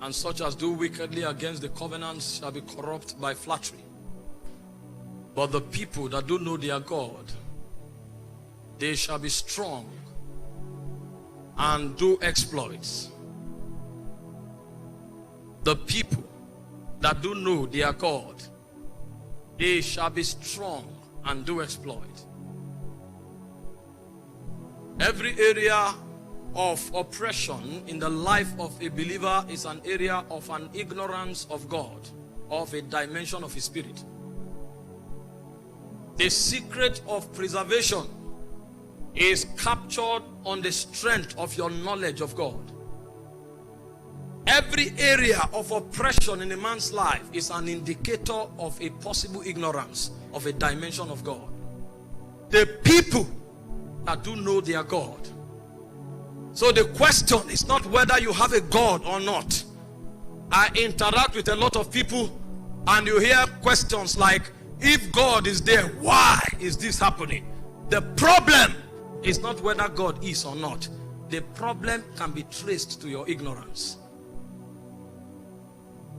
and such as do wickedly against the covenants shall be corrupt by flattery. But the people that do know their God, they shall be strong and do exploits. The people that do know their God, they shall be strong and do exploit. Every area of oppression in the life of a believer is an area of an ignorance of God, of a dimension of his spirit. The secret of preservation is captured on the strength of your knowledge of God. Every area of oppression in a man's life is an indicator of a possible ignorance of a dimension of God. The people that do know their God. So the question is not whether you have a God or not. I interact with a lot of people and you hear questions like, if God is there, why is this happening? The problem is not whether God is or not. The problem can be traced to your ignorance.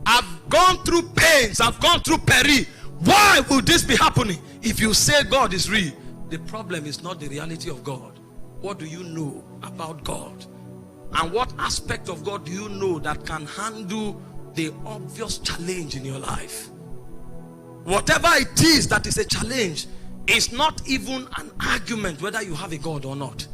I've gone through pains, I've gone through peril. Why would this be happening? If you say God is real, the problem is not the reality of God. What do you know about God? And what aspect of God do you know that can handle the obvious challenge in your life? Whatever it is that is a challenge is not even an argument whether you have a God or not.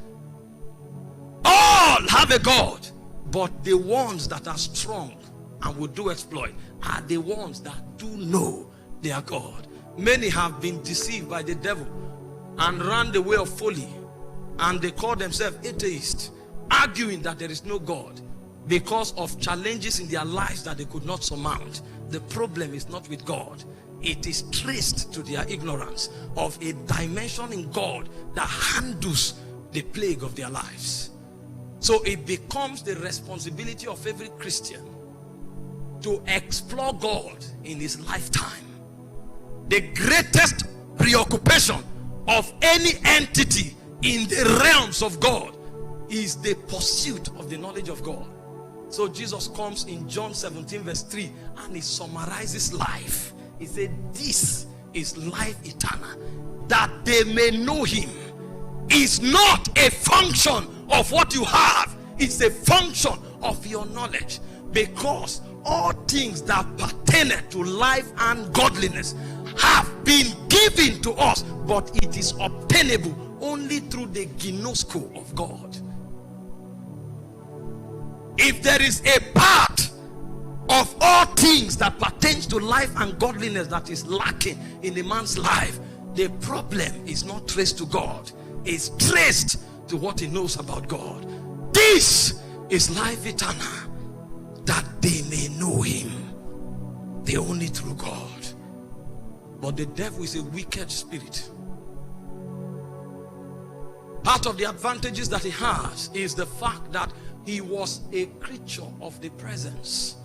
All have a God, but the ones that are strong and will do exploit are the ones that do know their God. Many have been deceived by the devil and ran the way of folly, and they call themselves atheists, arguing that there is no God because of challenges in their lives that they could not surmount. The problem is not with God. It is traced to their ignorance of a dimension in God that handles the plague of their lives. So it becomes the responsibility of every Christian to explore God in his lifetime. The greatest preoccupation of any entity in the realms of God is the pursuit of the knowledge of God. So Jesus comes in John 17 verse 3 and he summarizes life. He said, this is life eternal, that they may know him. Is not a function of what you have, it's a function of your knowledge. Because all things that pertain to life and godliness have been given to us, but it is obtainable only through the ginosko of God. If there is a part of all things that pertains to life and godliness that is lacking in a man's life, the problem is not traced to God, it's traced to what he knows about God. This is life eternal, that they may know him, the only true God. But the devil is a wicked spirit. Part of the advantages that he has is the fact that he was a creature of the presence.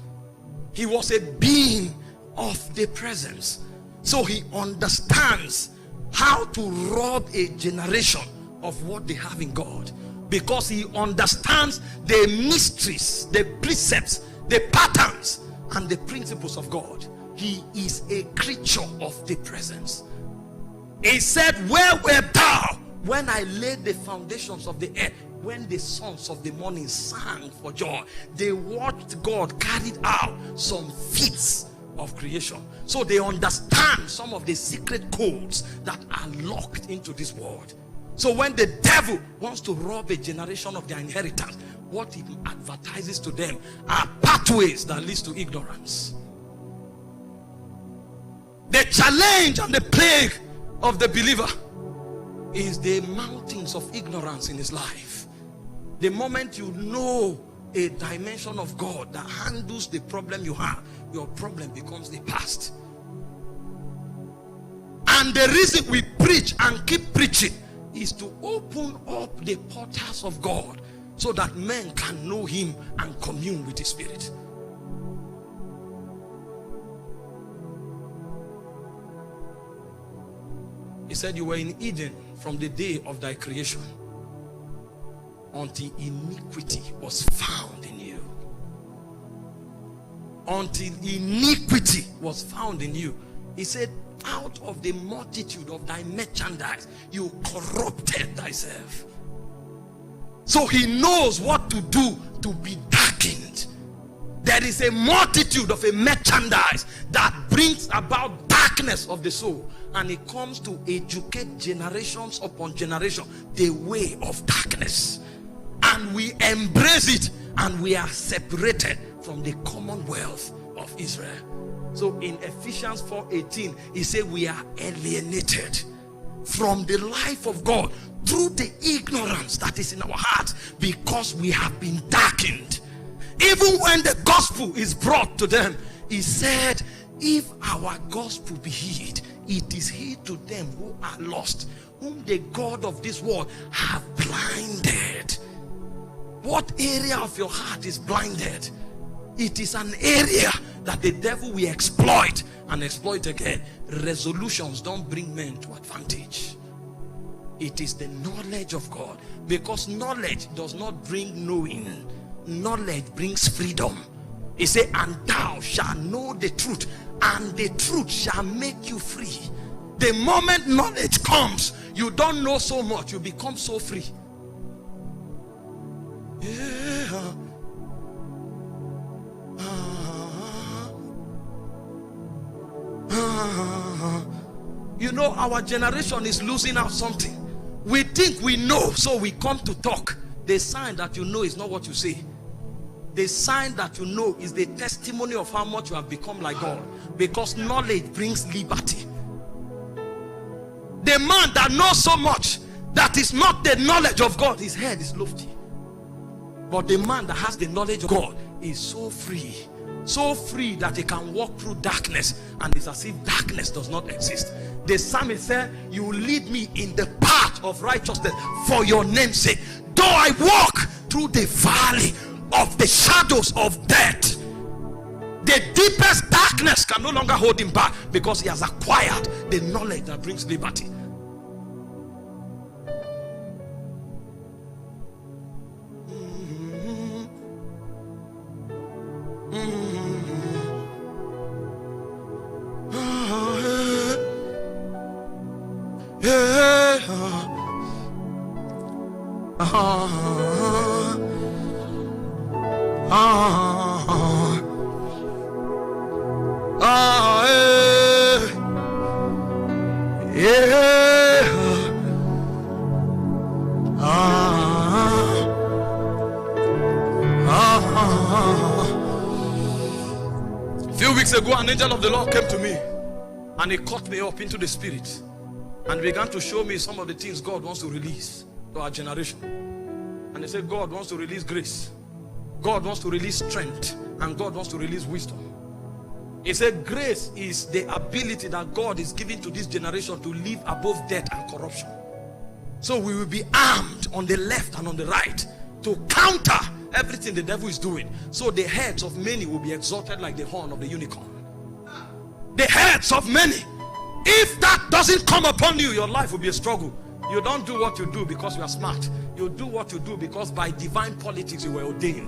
He was a being of the presence. So he understands how to rob a generation of what they have in God. Because he understands the mysteries, the precepts, the patterns, and the principles of God. He is a creature of the presence. He said, where wert thou when I laid the foundations of the earth? When the sons of the morning sang for joy, they watched God carried out some feats of creation. So they understand some of the secret codes that are locked into this world. So when the devil wants to rob a generation of their inheritance, what he advertises to them are pathways that leads to ignorance. The challenge and the plague of the believer is the mountains of ignorance in his life. The moment you know a dimension of God that handles the problem you have, your problem becomes the past. And the reason we preach and keep preaching is to open up the portals of God so that men can know him and commune with his spirit. He said you were in Eden from the day of thy creation until iniquity was found in you. until iniquity was found in you. He said, out of the multitude of thy merchandise, you corrupted thyself. So he knows what to do to be darkened. There is a multitude of a merchandise that brings about darkness of the soul. And it comes to educate generations upon generation the way of darkness. And we embrace it, and we are separated from the commonwealth of Israel. So in Ephesians 4:18, he said we are alienated from the life of God through the ignorance that is in our hearts, because we have been darkened. Even when the gospel is brought to them, he said, if our gospel be hid, it is hid to them who are lost, whom the God of this world have blinded. What area of your heart is blinded? It is an area that the devil will exploit and exploit again. Resolutions don't bring men to advantage. It is the knowledge of God, because knowledge does not bring knowing. Knowledge brings freedom. He said, and thou shalt know the truth, and the truth shall make you free. The moment knowledge comes, you don't know so much, you become so free. Yeah. You know, our generation is losing out something. We think we know, so we come to talk. The sign that you know is not what you say. The sign that you know is the testimony of how much you have become like God. Because knowledge brings liberty. The man that knows so much, that is not the knowledge of God, his head is lofty. But the man that has the knowledge of God is so free that he can walk through darkness, and it's as if darkness does not exist. The psalmist said, you lead me in the path of righteousness for your name's sake. Though I walk through the valley of the shadows of death, the deepest darkness can no longer hold him back, because he has acquired the knowledge that brings liberty. A few weeks ago, an angel of the Lord came to me, and he caught me up into the spirit and began to show me some of the things God wants to release to our generation. And he said, God wants to release grace, God wants to release strength, and God wants to release wisdom. He said grace is the ability that God is giving to this generation to live above death and corruption. So we will be armed on the left and on the right to counter everything the devil is doing. So the heads of many will be exalted like the horn of the unicorn. The heads of many. If that doesn't come upon you, your life will be a struggle. You don't do what you do because you are smart. You do what you do because by divine politics you were ordained.